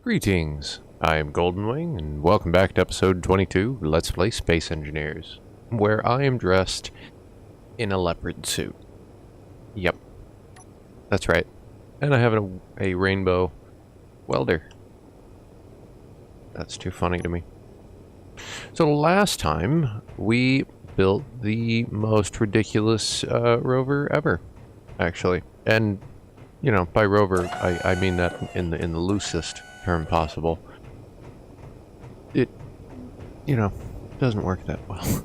Greetings, I am GoldenWing, and welcome back to episode 22 of Let's Play Space Engineers, where I am dressed in a leopard suit. Yep, that's right. And I have a rainbow welder. That's too funny to me. So last time, we built the most ridiculous rover ever, actually. And, you know, by rover, I mean that in the loosest term possible. It, you know, doesn't work that well.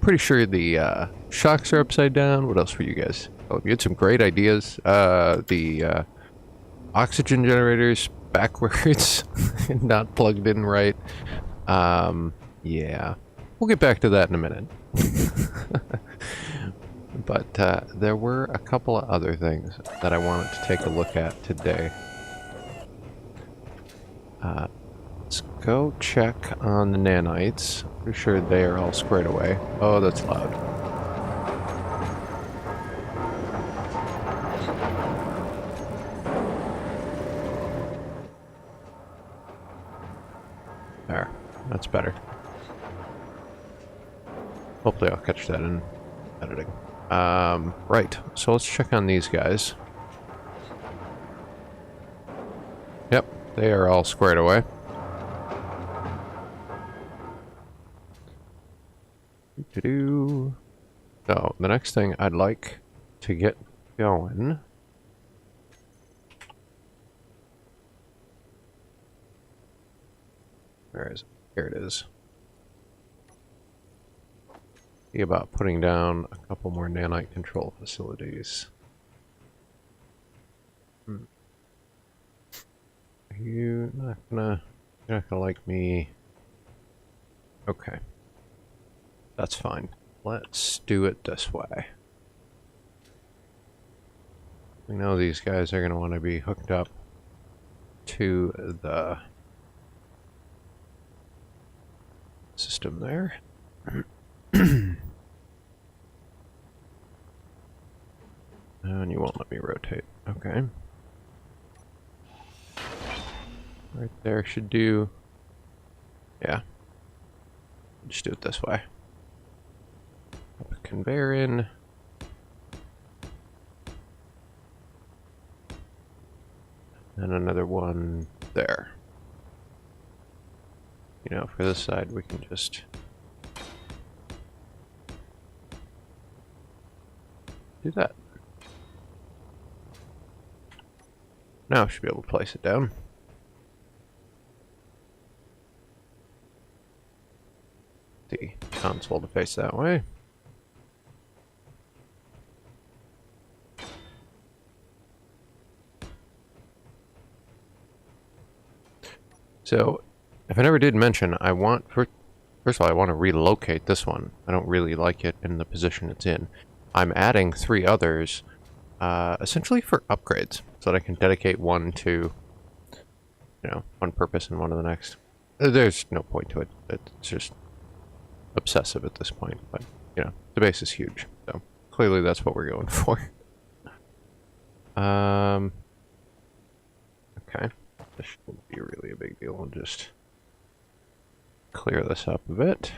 Pretty sure the shocks are upside down. What else were you guys? Oh, you had some great ideas. The oxygen generators backwards and not plugged in right. Yeah. We'll get back to that in a minute. But there were a couple of other things that I wanted to take a look at today. Let's go check on the nanites. Pretty sure they are all squared away. Oh, that's loud. There. That's better. Hopefully I'll catch that in editing. Right. So let's check on these guys. Yep. They are all squared away. So, the next thing I'd like to get going... Where is it? Here it is. See about putting down a couple more nanite control facilities. You're not gonna like me. Okay. That's fine. Let's do it this way. We know these guys are gonna want to be hooked up to the system there. And you won't let me rotate. Okay. Right there should do... Yeah. Just do it this way. Pop a conveyor in. And another one there. You know, for this side we can just... do that. Now I should be able to place it down. The console to face that way. So, if I never did mention, I want, first of all, I want to relocate this one. I don't really like it in the position it's in. I'm adding 3 others, essentially for upgrades, so that I can dedicate one to, you know, one purpose and one to the next. There's no point to it. It's just obsessive at this point, but, you know, the base is huge, so clearly that's what we're going for. Okay. This shouldn't be really a big deal. We'll just clear this up a bit.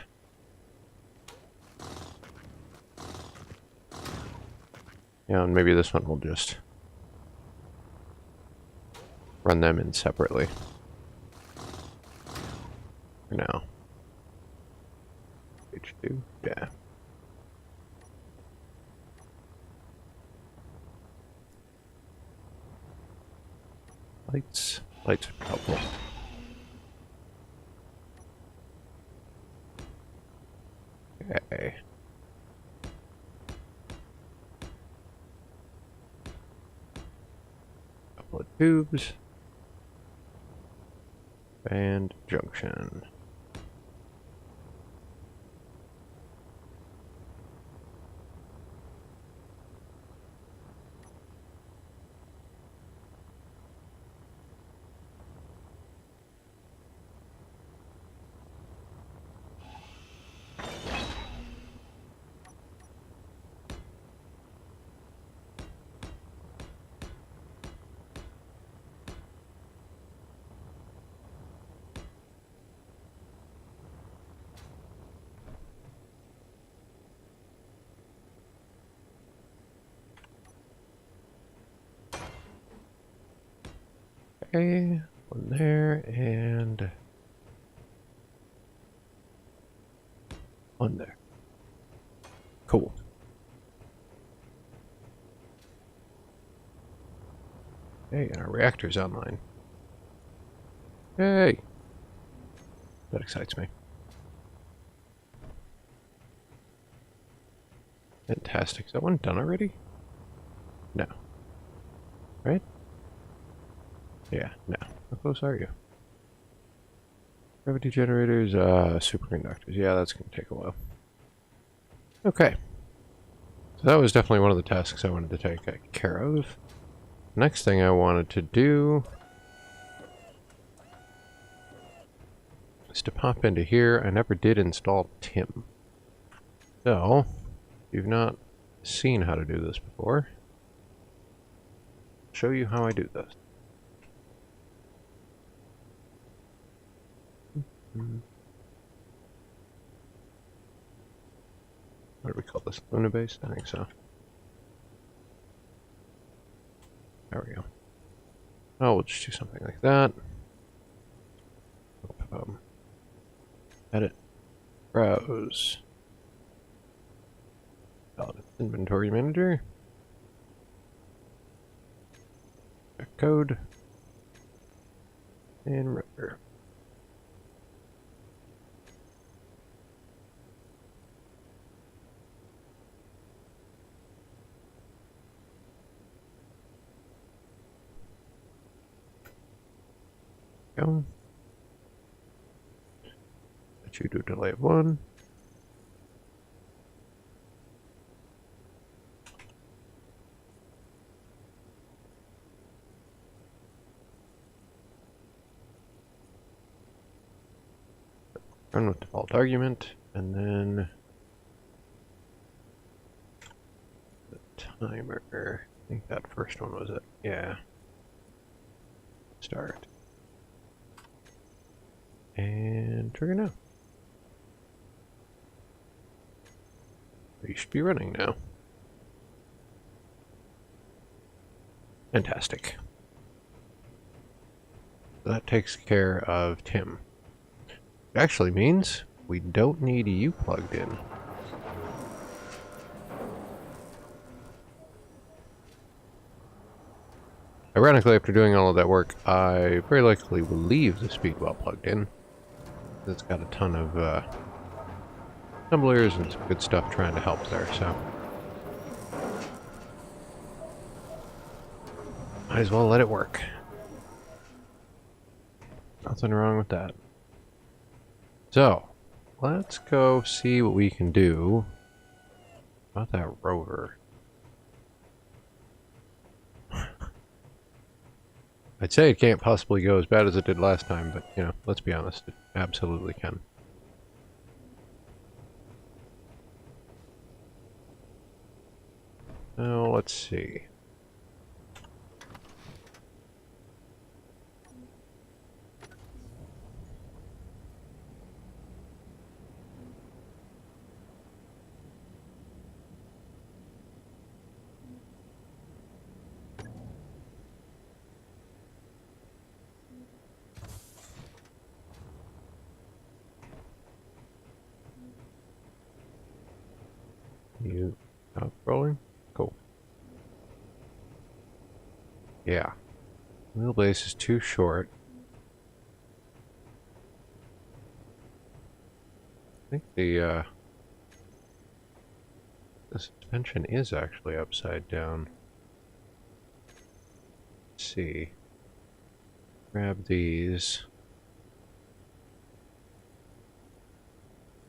Yeah, and maybe this one will just run them in separately. For now. H2, yeah. Lights are helpful. Okay. Couple of tubes. And junction. Okay, one there, and one there. Cool. Okay, and our reactor's online. Yay! That excites me. Fantastic. Is that one done already? No. Right? Yeah, no. How close are you? Gravity generators, superconductors. Yeah, that's going to take a while. Okay. So that was definitely one of the tasks I wanted to take care of. Next thing I wanted to do is to pop into here. I never did install Tim. So, if you've not seen how to do this before, I'll show you how I do this. What do we call this? Luna base? I think so. There we go. Oh, we'll just do something like that. Edit. Browse. Inventory manager. Check code. And render. Go. Let you do delay of 1. Run with default argument, and then the timer. I think that first one was it. Yeah. Start. And trigger now. You should be running now. Fantastic. That takes care of Tim. It actually means we don't need you plugged in. Ironically, after doing all of that work, I very likely will leave the speedwell plugged in. It's got a ton of tumblers and some good stuff trying to help there, so might as well let it work. Nothing wrong with that. So, let's go see what we can do about that rover. I'd say it can't possibly go as bad as it did last time, but, you know, let's be honest, it absolutely can. Now, let's see. You stop rolling? Cool. Yeah. Wheelbase is too short. I think the suspension is actually upside down. Let's see. Grab these.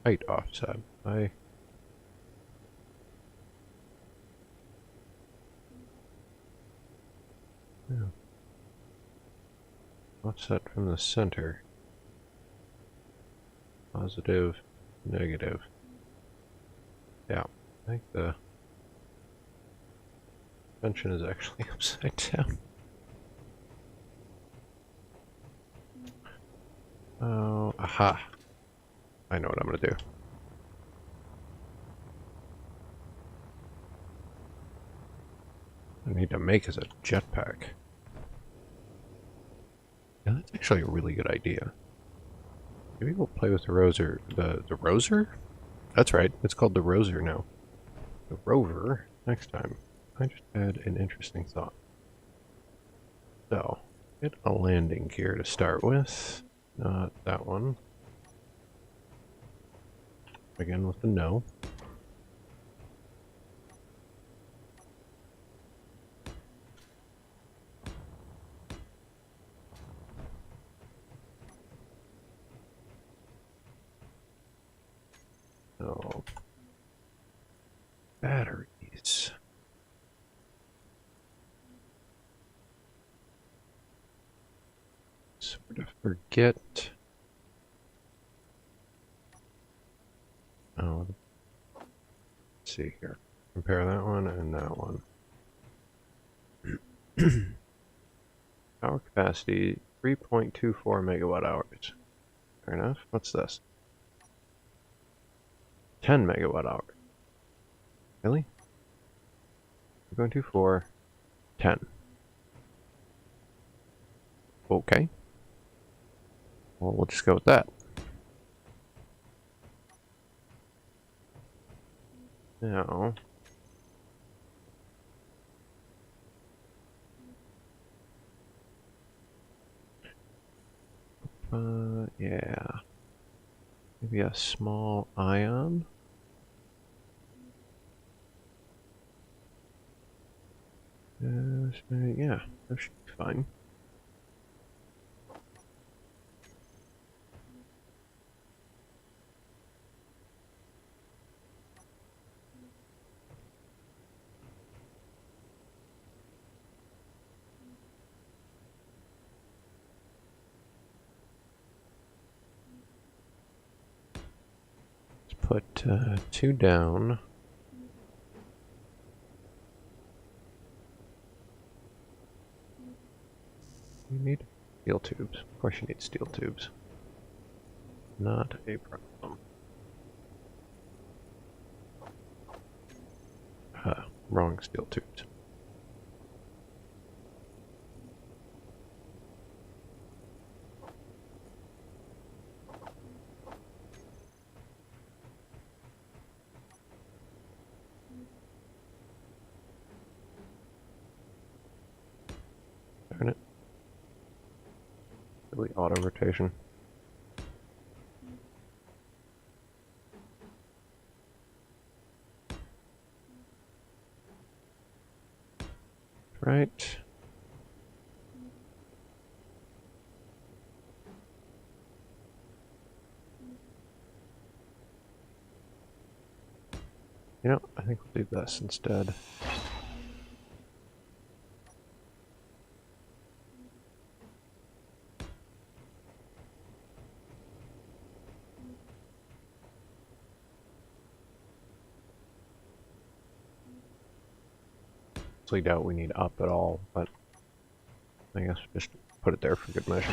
Height offset. Yeah. Offset from the center. Positive, negative. Yeah, I think the suspension is actually upside down. Oh, aha. I know what I'm gonna do. I need to make as a jetpack. Yeah, that's actually a really good idea. Maybe we'll play with the Roser. The Roser? That's right. It's called the Roser now. The Rover next time. I just had an interesting thought. So, get a landing gear to start with. Not that one. Again with the no. No. Batteries. Sort of forget. Oh, let's see here. Compare that one and that one. Power capacity 3.24 megawatt hours. Fair enough. What's this? 10 megawatt hours. Really? 3.24, 10. Okay. Well, we'll just go with that. Now, yeah. Maybe a small ion. Yeah, that should be fine. Let's put 2 down. You need steel tubes. Of course you need steel tubes. Not a problem. Wrong steel tubes. Darn it. Really auto rotation. Right. You know, I think we'll do this instead. I doubt we need up at all, but I guess just put it there for good measure.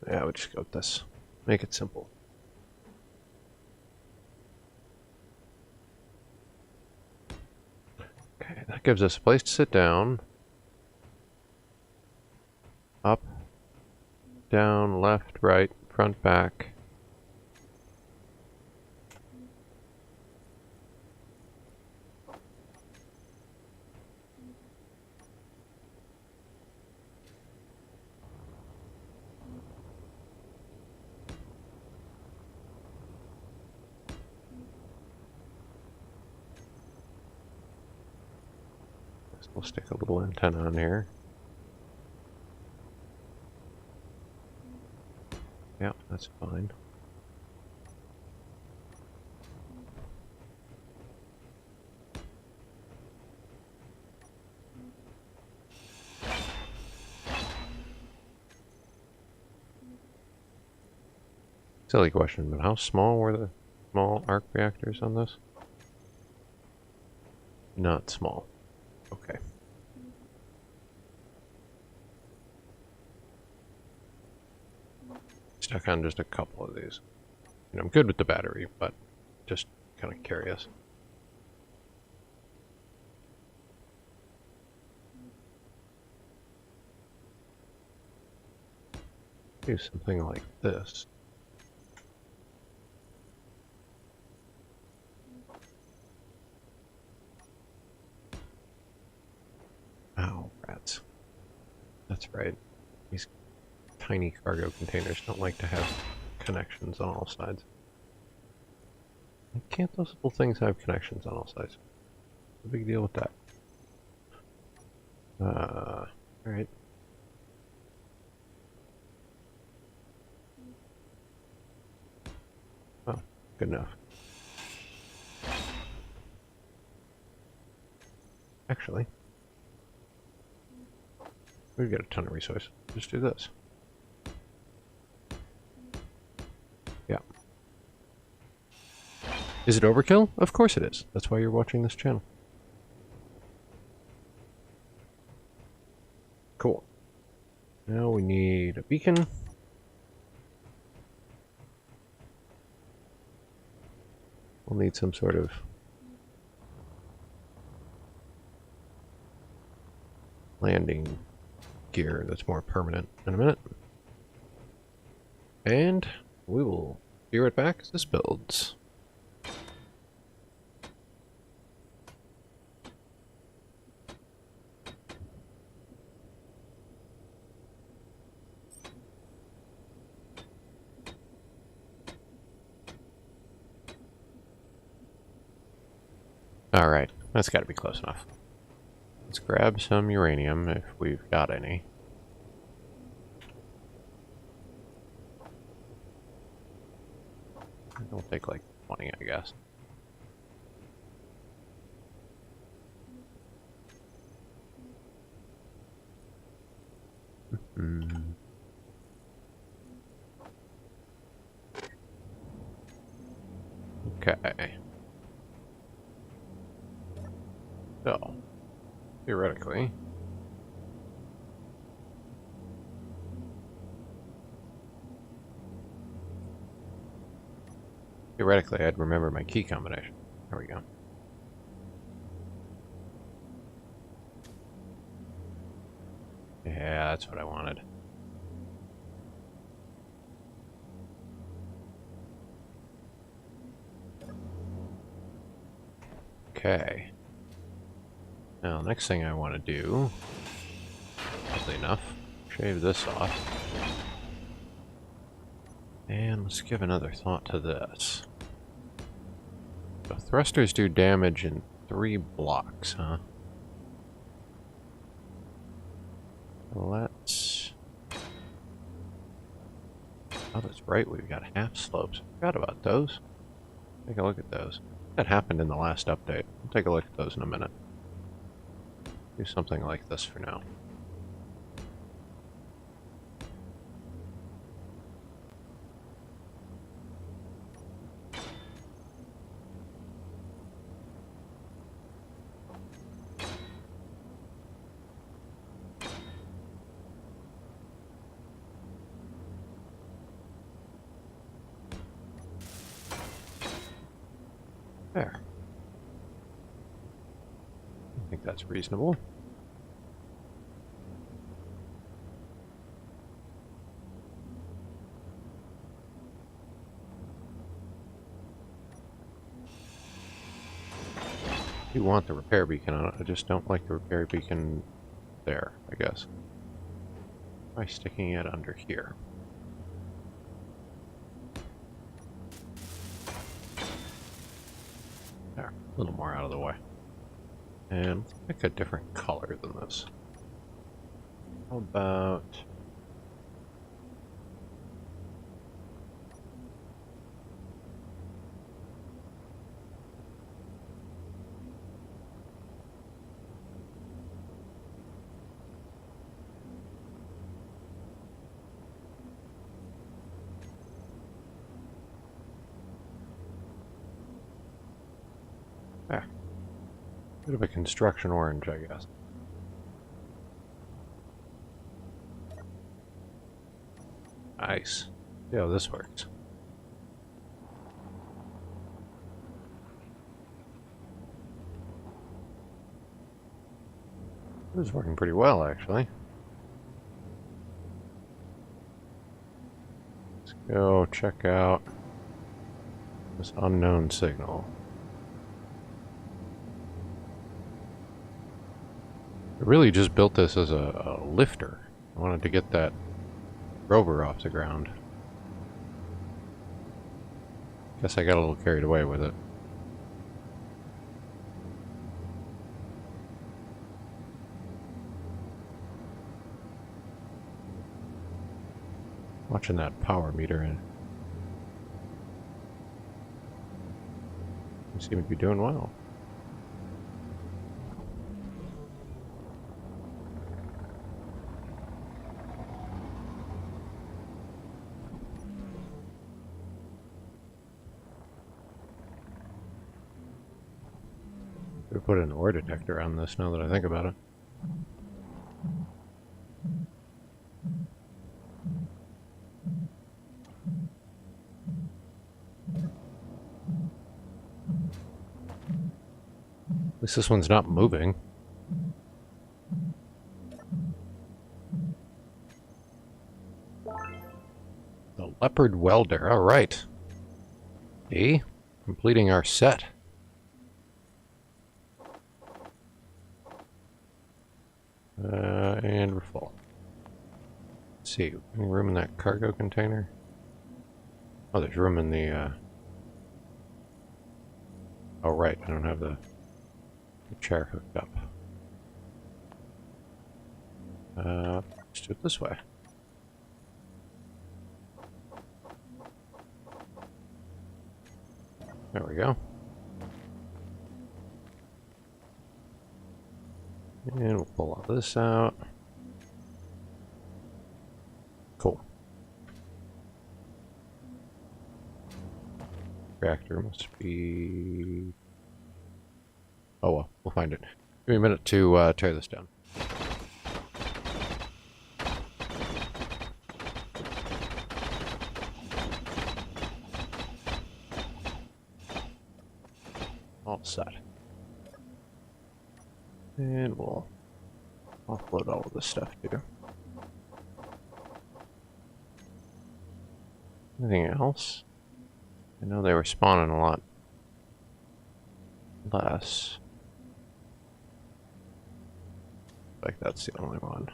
Yeah, we'll just go with this. Make it simple. Okay, that gives us a place to sit down. Up, down, left, right, front, back. We'll stick a little antenna on here. Yeah, that's fine. Silly question, but how small were the small arc reactors on this? Not small. Okay. stuck on just a couple of these. And I'm good with the battery, but just kind of curious. Do something like this. Oh, rats. That's right. These tiny cargo containers don't like to have connections on all sides. Why can't those little things have connections on all sides? What's the big deal with that? Alright. Oh, good enough. Actually, we've got a ton of resources. Just do this. Yeah. Is it overkill? Of course it is. That's why you're watching this channel. Cool. Now we need a beacon. We'll need some sort of landing gear that's more permanent in a minute. And we will be right back as this builds. Alright, that's got to be close enough. Let's grab some uranium if we've got any. It'll take like 20, I guess. Okay. So, theoretically, I'd remember my key combination. There we go. Yeah, that's what I wanted. Okay. Now, next thing I want to do, oddly enough, shave this off. And let's give another thought to this. So thrusters do damage in 3 blocks, huh? Let's... Oh, that's right, we've got half slopes. Forgot about those. Take a look at those. That happened in the last update. We'll take a look at those in a minute. Do something like this for now. There. I think that's reasonable. You want the repair beacon on it, I just don't like the repair beacon there, I guess. By sticking it under here. There, a little more out of the way. And let's pick a different color than this. How about... there. Bit of a construction orange, I guess. Nice. See how this works. This is working pretty well, actually. Let's go check out this unknown signal. I really just built this as a lifter. I wanted to get that rover off the ground. Guess I got a little carried away with it. Watching that power meter in. You seem to be doing well. We put an ore detector on this now that I think about it. At least this one's not moving. The Leopard Welder, alright. E, completing our set. And we're full. Let's see, any room in that cargo container? Oh, there's room in the, oh, right, I don't have the chair hooked up. Let's do it this way. There we go. And we'll pull all this out. Cool. Reactor must be... Oh well, we'll find it. Give me a minute to tear this down. All set. And we'll offload all of this stuff too. Anything else? I know they were spawning a lot less. Like that's the only one.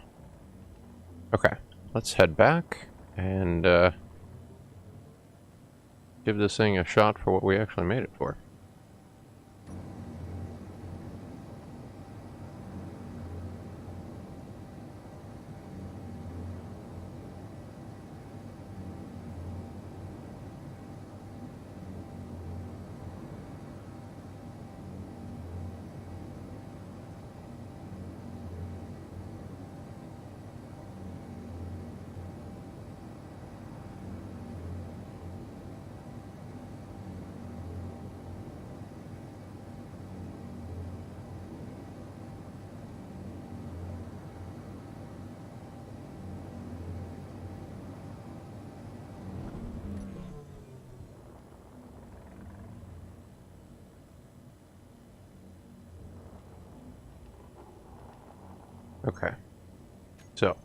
Okay, let's head back and give this thing a shot for what we actually made it for. Okay, so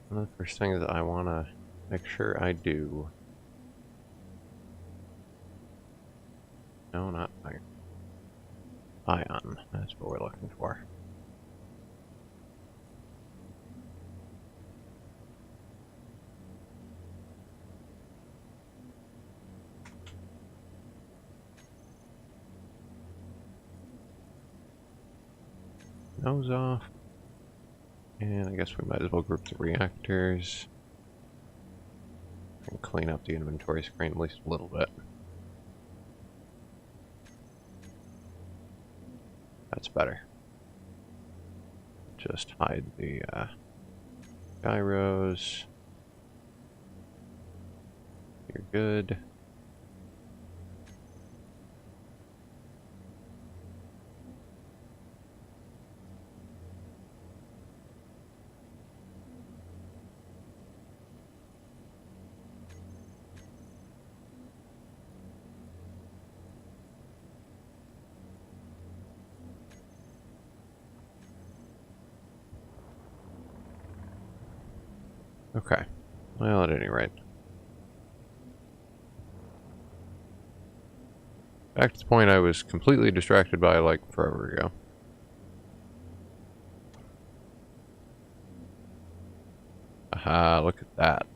one of the first things that I want to make sure I do. No, not iron. Ion, that's what we're looking for. Those off. And I guess we might as well group the reactors. And clean up the inventory screen at least a little bit. That's better. Just hide the gyros. You're good. Okay. Well, at any rate. Back to the point I was completely distracted by like forever ago. Aha, look at that.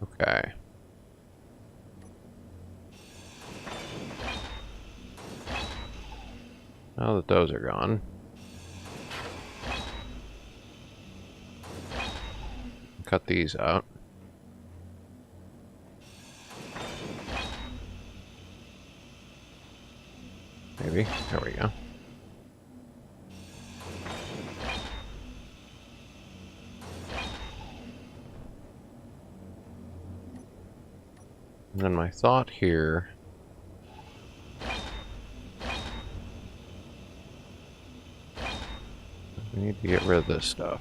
Okay. Now that those are gone. Cut these out. Maybe. There we go. And then my thought here... we need to get rid of this stuff.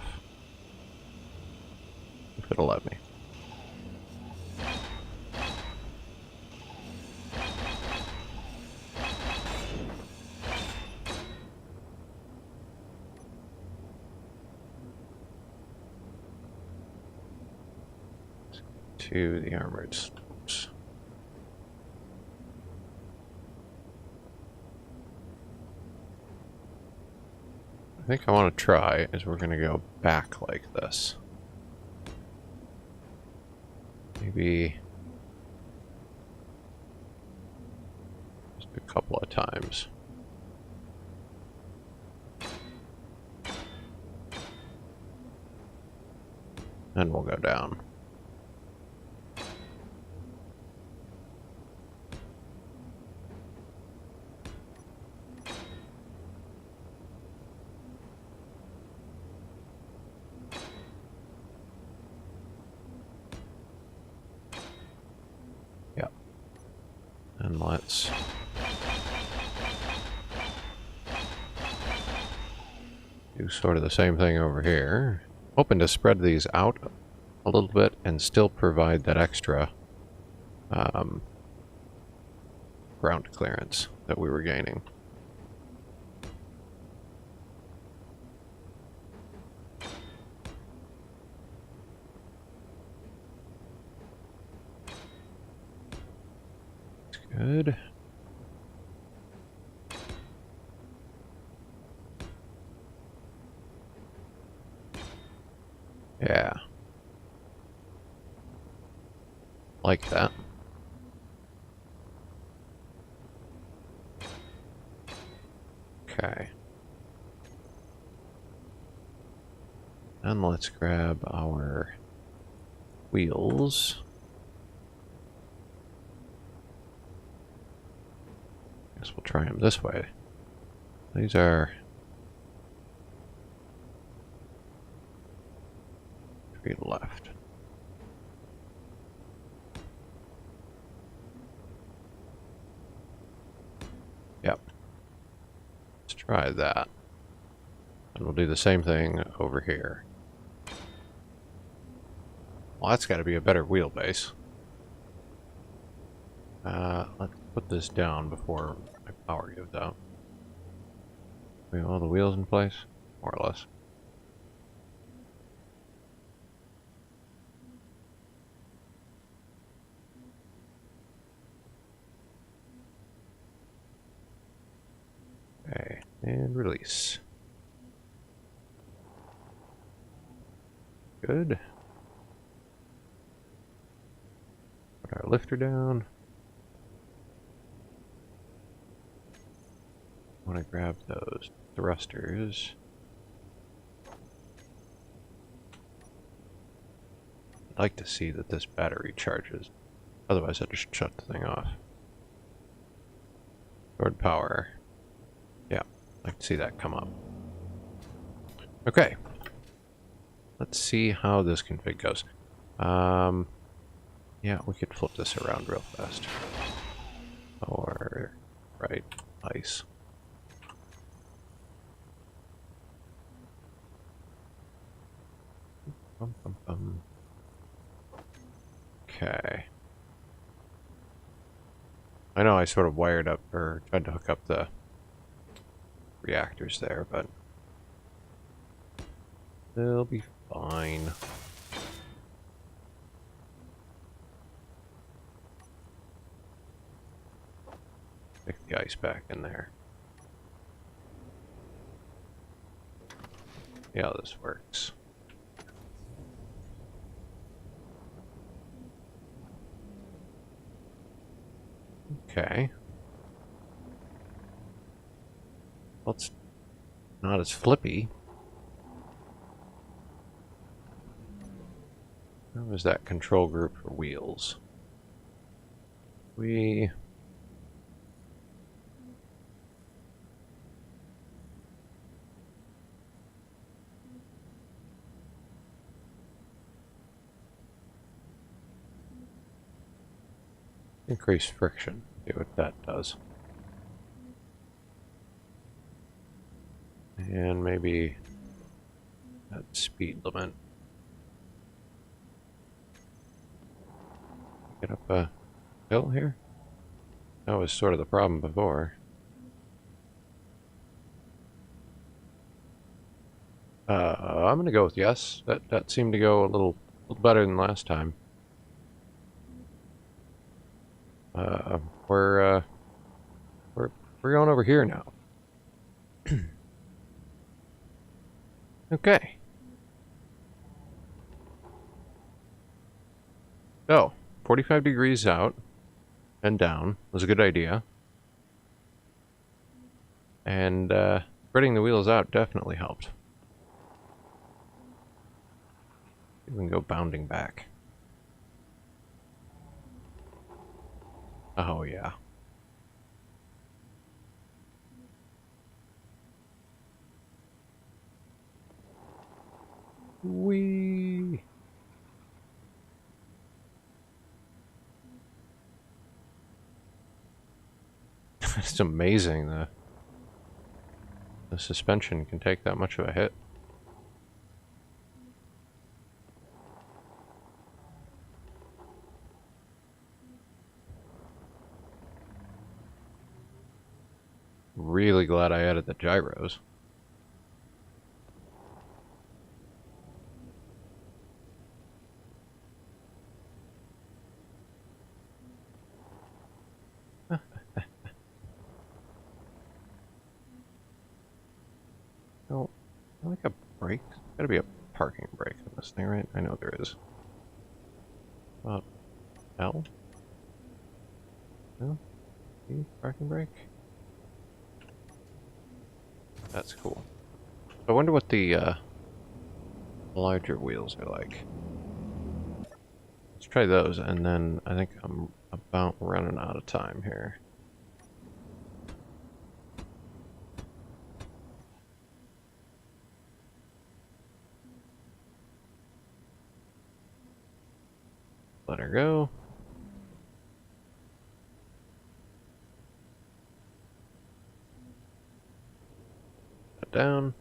If it'll let me. To the armored slopes. I think I want to try is we're going to go back like this. Maybe just a couple of times. Then we'll go down. Yep. And let's do sort of the same thing over here. Hoping to spread these out a little bit and still provide that extra ground clearance that we were gaining. That's good. Yeah. Like that. Okay. And let's grab our wheels. Guess we'll try them this way. These are to the left. Yep. Let's try that. And we'll do the same thing over here. Well, that's got to be a better wheelbase. Let's put this down before my power gives out. We have all the wheels in place? More or less. Okay, and release. Good. Put our lifter down. I want to grab those thrusters. I'd like to see that this battery charges. Otherwise, I just shut the thing off. Stored power. Yeah, I'd like to see that come up. Okay. Let's see how this config goes. Yeah, we could flip this around real fast. Or, right, ice. Bum, bum, bum. Okay. I know I sort of wired up, or tried to hook up the reactors there, but they'll be fine. Stick the ice back in there. See how this works. Okay. Well, it's not as flippy. Where was that control group for wheels? We... increase friction. See what that does. And maybe that speed limit. Get up a hill here? That was sort of the problem before. I'm gonna go with yes. That seemed to go a little better than last time. We're going over here now. Okay. So, 45 degrees out and down was a good idea. And spreading the wheels out definitely helped. We can go bounding back. Oh, yeah. Whee! It's amazing the suspension can take that much of a hit. Really glad I added the gyros. Oh, I like a brake. Gotta be a parking brake on this thing, right? I know there is. L? No? E? Parking brake? That's cool. I wonder what the larger wheels are like. Let's try those, and then I think I'm about running out of time here. Let her go. Put down.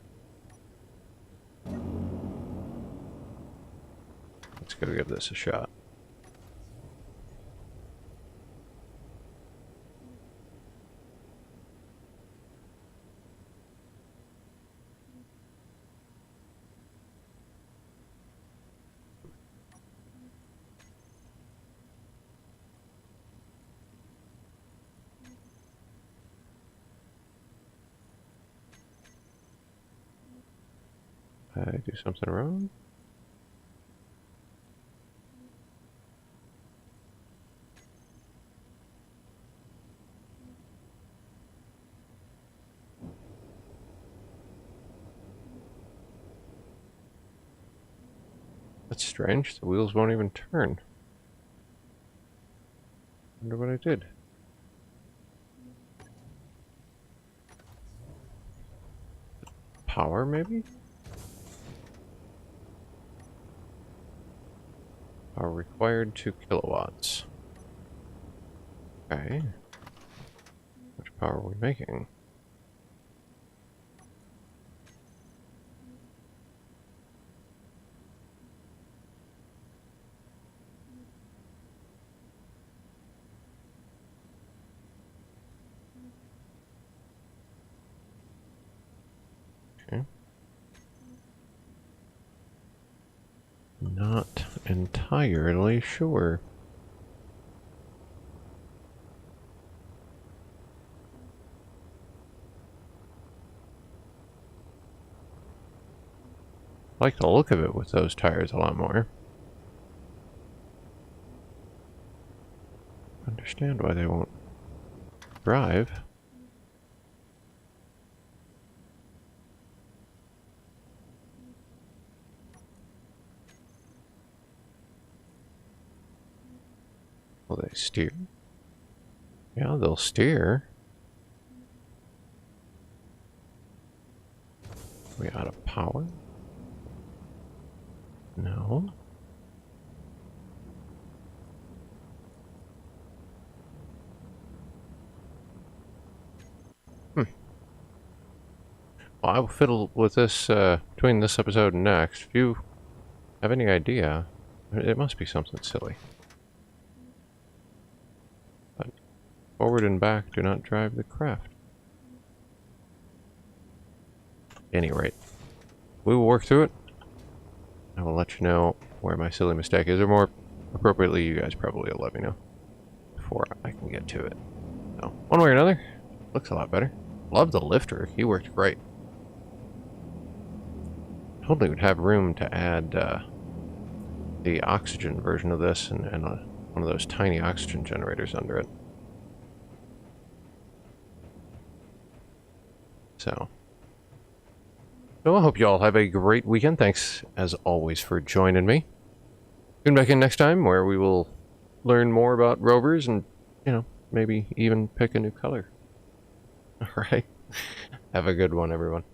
Let's go give this a shot. I do something wrong? That's strange. The wheels won't even turn. Wonder what I did. Power, maybe? Power required 2 kilowatts. Okay. How much power are we making? Okay. Not entirely sure. I like the look of it with those tires a lot more. Understand why they won't drive. Will they steer? Yeah, they'll steer. We out of power? No. Well, I will fiddle with this between this episode and next. If you have any idea, it must be something silly. But forward and back do not drive the craft. At any rate, we will work through it. I will let you know where my silly mistake is, or more appropriately, you guys probably will let me know before I can get to it. So, one way or another, looks a lot better. Love the lifter. He worked great. Totally would have room to add the oxygen version of this and one of those tiny oxygen generators under it. So I hope you all have a great weekend. Thanks, as always, for joining me. Tune back in next time where we will learn more about rovers and, you know, maybe even pick a new color. All right. Have a good one, everyone.